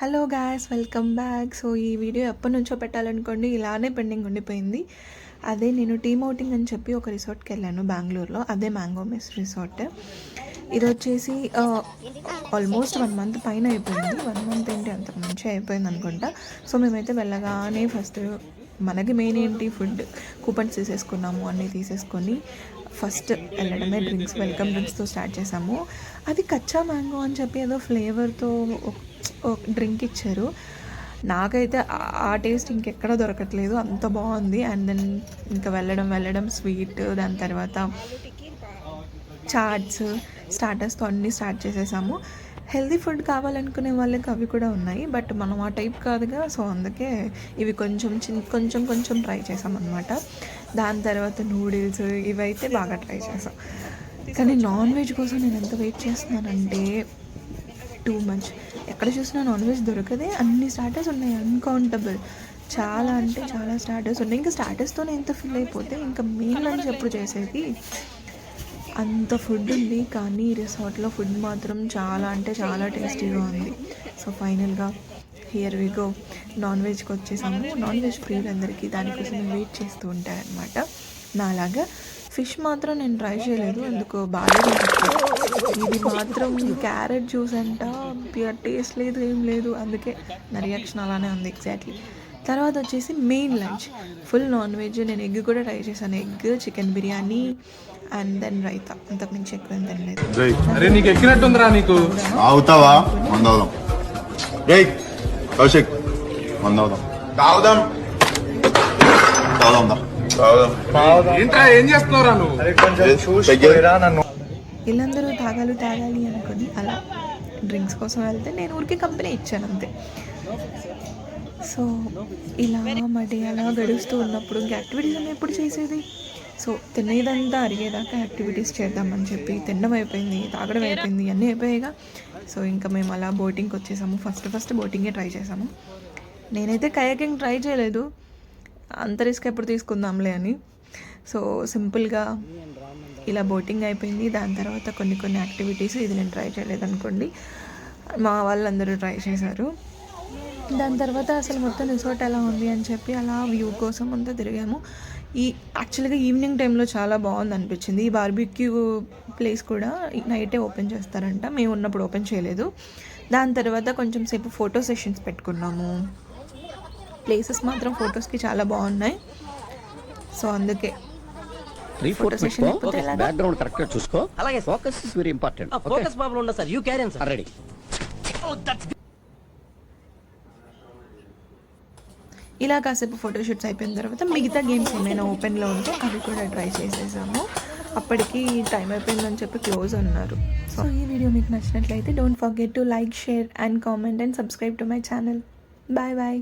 Hello guys, welcome back. So ఈ video ఎప్పటి నుంచో పెట్టాలనుకోండి, ఇలానే పెండింగ్ ఉండిపోయింది. అదే నేను టీమ్ అవుటింగ్ అని చెప్పి ఒక రిసార్ట్కి వెళ్ళాను బెంగళూరులో. అదే మ్యాంగో మిస్ రిసార్ట్. ఇది వచ్చేసి ఆల్మోస్ట్ 1 మంత్ పైన అయిపోయింది. 1 మంత్ ఏంటి, అంతకు మించి అయిపోయింది అనుకుంటా. సో మేమైతే వెళ్ళగానే ఫస్ట్ మనకి మెయిన్ ఏంటి, ఫుడ్ కూపన్స్ తీసేసుకున్నాము. అన్నీ తీసేసుకొని ఫస్ట్ వెళ్ళడమే వెల్కమ్ డ్రింక్స్తో స్టార్ట్ చేసాము. అది కచ్చా మ్యాంగో అని చెప్పి ఏదో ఫ్లేవర్తో ఒక డ్రింక్ ఇచ్చారు. నాకైతే ఆ టేస్ట్ ఇంకెక్కడ దొరకట్లేదు, అంత బాగుంది. అండ్ దెన్ ఇంకా వెళ్ళడం స్వీట్, దాని తర్వాత చాట్స్, స్టార్టర్స్తో అన్నీ స్టార్ట్ చేసేసాము. హెల్తీ ఫుడ్ కావాలనుకునే వాళ్ళకి అవి కూడా ఉన్నాయి, బట్ మనం ఆ టైప్ కాదుగా. సో అందుకే ఇవి కొంచెం ట్రై చేసాం అనమాట. దాని తర్వాత నూడిల్స్, ఇవైతే బాగా ట్రై చేసాం. కానీ నాన్ వెజ్ కోసం నేను ఎంత వెయిట్ చేస్తున్నానంటే టూ మచ్. ఎక్కడ చూసినా నాన్ వెజ్ దొరకదే. అన్ని స్టార్టర్స్ ఉన్నాయి, అన్కౌంటబుల్. చాలా అంటే చాలా స్టార్టర్స్ ఉన్నాయి. ఇంకా స్టార్టర్స్తోనే ఎంత ఫిల్ అయిపోతే ఇంకా మెయిన్ లంచ్ ఎప్పుడు చేసేది. అంత ఫుడ్ ఉంది, కానీ రిసార్ట్లో ఫుడ్ మాత్రం చాలా అంటే చాలా టేస్టీగా ఉంది. సో ఫైనల్గా హియర్ వి గో, నాన్ వెజ్కి వచ్చేసాము. నాన్ వెజ్ ప్రియులందరికీ దానికోసం వెయిట్ చేస్తూ ఉంటారనమాట. నాలాగా ఫిష్ మాత్రం నేను ట్రై చేయలేదు, ఎందుకో బాగా. ఇది మాత్రం క్యారెట్ జ్యూస్ అంట, ప్యూర్ టేస్ట్ లేదు, ఏం లేదు. అందుకే నా రియాక్షన్ అలానే ఉంది ఎగ్జాక్ట్లీ. తర్వాత వచ్చేసి main lunch full non veg. నేను ఎగ్ కూడా ట్రై చేశాను, egg, chicken biryani and then raita. అంతకుమించి ఎక్కువ ఏం తినలేదు. అవుతావా కౌశిక్, వీళ్ళందరూ తాగాలి అనుకుని అలా డ్రింక్స్ కోసం వెళ్తే నేను ఊరికి కంపెనీ ఇచ్చాను అంతే. సో ఇలా మడి అలా గడుస్తూ ఉన్నప్పుడు ఇంకా యాక్టివిటీస్ అన్నీ ఎప్పుడు చేసేది. సో తినేదంతా అరిగేదాకా యాక్టివిటీస్ చేద్దామని చెప్పి తినడం అయిపోయింది, తాగడం అయిపోయింది, అన్నీ అయిపోయాయిగా. సో ఇంకా మేము అలా బోటింగ్కి వచ్చేసాము. ఫస్ట్ బోటింగే ట్రై చేసాము. నేనైతే కయాకింగ్ ట్రై చేయలేదు, అంత రిస్క్ ఎప్పుడు తీసుకుందాంలే అని. సో సింపుల్గా ఇలా బోటింగ్ అయిపోయింది. దాని తర్వాత కొన్ని యాక్టివిటీస్, ఇది నేను ట్రై చేయలేదు అనుకోండి, మా వాళ్ళందరూ ట్రై చేశారు. దాని తర్వాత అసలు మొత్తం రిసార్ట్ ఎలా ఉంది అని చెప్పి అలా వ్యూ కోసం అంతా తిరిగాము. యాక్చువల్గా ఈవినింగ్ టైంలో చాలా బాగుంది అనిపించింది. ఈ బార్బిక్యూ ప్లేస్ కూడా నైటే ఓపెన్ చేస్తారంట, మేము ఉన్నప్పుడు ఓపెన్ చేయలేదు. దాని తర్వాత కొంచెం సేపు ఫోటో సెషన్స్ పెట్టుకున్నాము. ప్లేసెస్ మాత్రం ఫొటోస్కి చాలా బాగున్నాయి. సో అందుకే ఫోటో సెషన్ బ్యాక్గ్రౌండ్ కరెక్ట్ గా చూసుకో. అలాగే focus is very important. Focus problem ఉండదు sir, you carry on sir. Ready. ఇలా కాసేపు ఫోటోషూట్స్ అయిపోయిన తర్వాత మిగతా గేమ్స్ ఏమైనా ఓపెన్లో ఉంటే అవి కూడా ట్రై చేసేసాము. అప్పటికి టైం అయిపోయిందని చెప్పి క్లోజ్ అన్నారు. సో ఈ వీడియో మీకు నచ్చినట్లయితే don't forget to like, share and comment and subscribe to my channel. Bye.